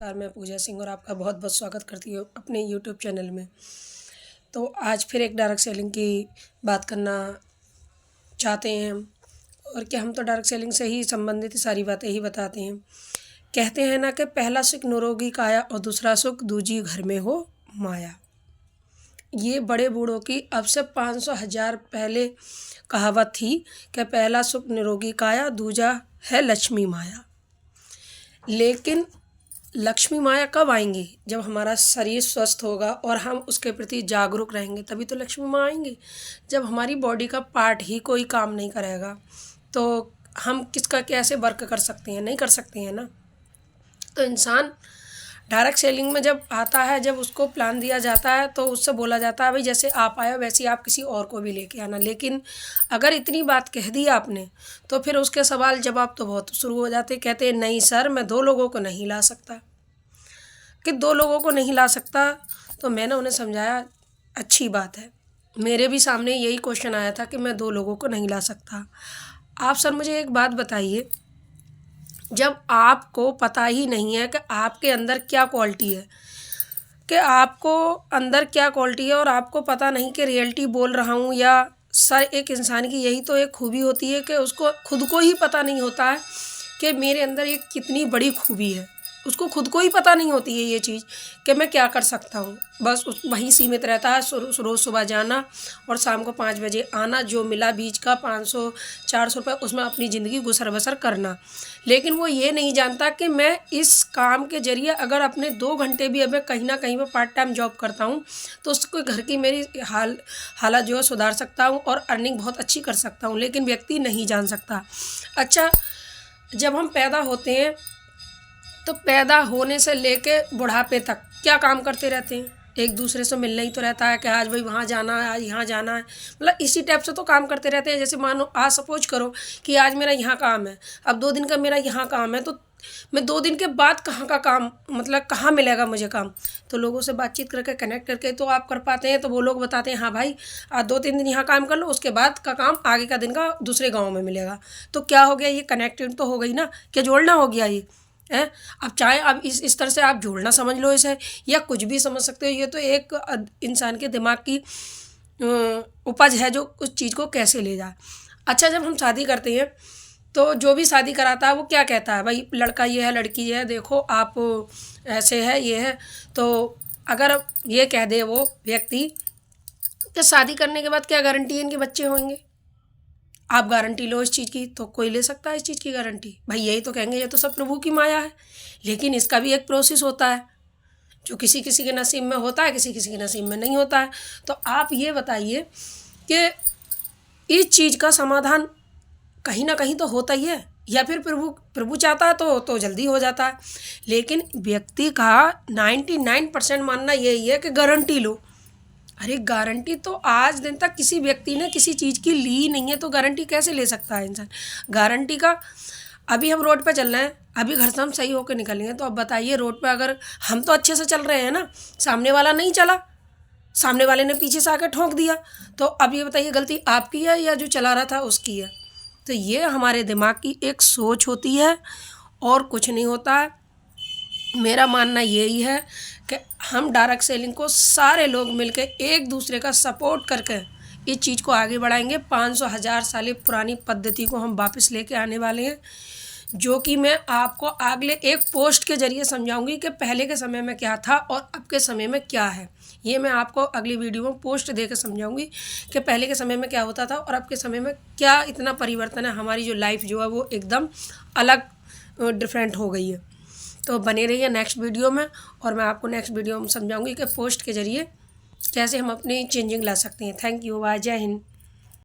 मैं पूजा सिंह और आपका बहुत बहुत स्वागत करती हूँ अपने यूट्यूब चैनल में। तो आज फिर एक डायरेक्ट सेलिंग की बात करना चाहते हैं हम। और क्या, हम तो डायरेक्ट सेलिंग से ही संबंधित सारी बातें ही बताते हैं। कहते हैं ना कि पहला सुख निरोगी काया और दूसरा सुख दूजी घर में हो माया। ये बड़े बूढ़ों की अब से 500,000 पहले कहावत थी कि पहला सुख निरोगी काया, दूजा है लक्ष्मी माया। लेकिन लक्ष्मी माया कब आएंगी? जब हमारा शरीर स्वस्थ होगा और हम उसके प्रति जागरूक रहेंगे, तभी तो लक्ष्मी माँ आएंगी। जब हमारी बॉडी का पार्ट ही कोई काम नहीं करेगा तो हम किसका कैसे वर्क कर सकते हैं? नहीं कर सकते हैं ना। तो इंसान डायरेक्ट सेलिंग में जब आता है, जब उसको प्लान दिया जाता है तो उससे बोला जाता है भाई जैसे आप आए वैसे ही आप किसी और को भी लेके आना। लेकिन अगर इतनी बात कह दी आपने तो फिर उसके सवाल जवाब तो बहुत शुरू हो जाते। कहते हैं नहीं सर, मैं 2 लोगों को नहीं ला सकता। कि 2 लोगों को नहीं ला सकता? तो मैंने उन्हें समझाया अच्छी बात है। मेरे भी सामने यही क्वेश्चन आया था कि मैं 2 लोगों को नहीं ला सकता। आप सर मुझे एक बात बताइए, जब आपको पता ही नहीं है कि आपके अंदर क्या क्वालिटी है, कि आपको अंदर क्या क्वालिटी है, और आपको पता नहीं कि रियलिटी बोल रहा हूँ या सर, एक इंसान की यही तो एक खूबी होती है कि उसको खुद को ही पता नहीं होता है कि मेरे अंदर ये कितनी बड़ी खूबी है। उसको खुद को ही पता नहीं होती है ये चीज़ कि मैं क्या कर सकता हूँ। बस उस वहीं सीमित रहता है, रोज़ सुबह जाना और शाम को 5 बजे आना, जो मिला बीच का 500-400 रुपये, उसमें अपनी ज़िंदगी गुसर बसर करना। लेकिन वो ये नहीं जानता कि मैं इस काम के ज़रिए अगर अपने 2 घंटे भी अब मैं कहीं ना कहीं पर पार्ट टाइम जॉब करता हूँ तो उसको घर की मेरी हालत जो है सुधार सकता हूँ और अर्निंग बहुत अच्छी कर सकता हूँ। लेकिन व्यक्ति नहीं जान सकता। अच्छा, जब हम पैदा होते हैं तो पैदा होने से लेके बुढ़ापे तक क्या काम करते रहते हैं? एक दूसरे से मिलना ही तो रहता है कि आज भाई वहाँ जाना है, आज यहाँ जाना है। मतलब इसी टाइप से तो काम करते रहते हैं। जैसे मानो आज सपोज करो कि आज मेरा यहाँ काम है, अब 2 दिन का मेरा यहाँ काम है, तो मैं 2 दिन के बाद कहाँ का काम, मतलब कहाँ मिलेगा मुझे काम? तो लोगों से बातचीत करके कनेक्ट करके तो आप कर पाते हैं। तो वो लोग बताते हैं हाँ भाई आज 2-3 दिन यहाँ काम कर लो, उसके बाद का काम आगे का दिन का दूसरे गाँव में मिलेगा। तो क्या हो गया? ये कनेक्टेड तो हो गई ना, क्या जोड़ना हो गया ये है। अब चाहे आप इस तरह से आप जोड़ना समझ लो इसे, या कुछ भी समझ सकते हो। ये तो एक इंसान के दिमाग की उपज है जो उस चीज़ को कैसे ले जाए। अच्छा, जब हम शादी करते हैं तो जो भी शादी कराता है वो क्या कहता है? भाई लड़का ये है, लड़की ये है, देखो आप ऐसे है, ये है। तो अगर ये कह दे वो व्यक्ति कि शादी करने के बाद क्या गारंटी है इनके बच्चे होंगे, आप गारंटी लो इस चीज़ की, तो कोई ले सकता है इस चीज़ की गारंटी? भाई यही तो कहेंगे ये तो सब प्रभु की माया है। लेकिन इसका भी एक प्रोसेस होता है जो किसी किसी के नसीब में होता है, किसी किसी के नसीब में नहीं होता है। तो आप ये बताइए कि इस चीज़ का समाधान कहीं ना कहीं तो होता ही है, या फिर प्रभु प्रभु चाहता है तो जल्दी हो जाता है। लेकिन व्यक्ति का 99% मानना यही है कि गारंटी लो। अरे गारंटी तो आज दिन तक किसी व्यक्ति ने किसी चीज़ की ली ही नहीं है, तो गारंटी कैसे ले सकता है इंसान? गारंटी का, अभी हम रोड पे चल रहे हैं, अभी घर से हम सही होकर निकलेंगे, तो अब बताइए रोड पे अगर हम तो अच्छे से चल रहे हैं ना, सामने वाला नहीं चला, सामने वाले ने पीछे से आकर ठोक दिया, तो अब ये बताइए गलती आपकी है या जो चला रहा था उसकी है? तो ये हमारे दिमाग की एक सोच होती है और कुछ नहीं होता है। मेरा मानना यही है कि हम डायरेक्ट सेलिंग को सारे लोग मिलकर एक दूसरे का सपोर्ट करके इस चीज़ को आगे बढ़ाएंगे। 500,000 साल पुरानी पद्धति को हम वापस लेके आने वाले हैं, जो कि मैं आपको अगले एक पोस्ट के ज़रिए समझाऊंगी कि पहले के समय में क्या था और अब के समय में क्या है। ये मैं आपको अगली वीडियो में पोस्ट दे के समझाऊंगी कि पहले के समय में क्या होता था और अब के समय में क्या इतना परिवर्तन है। हमारी जो लाइफ जो है वो एकदम अलग डिफरेंट हो गई है। तो बने रहिए नेक्स्ट वीडियो में, और मैं आपको नेक्स्ट वीडियो में समझाऊंगी कि पोस्ट के ज़रिए कैसे हम अपनी चेंजिंग ला सकते हैं। थैंक यू, जय हिंद।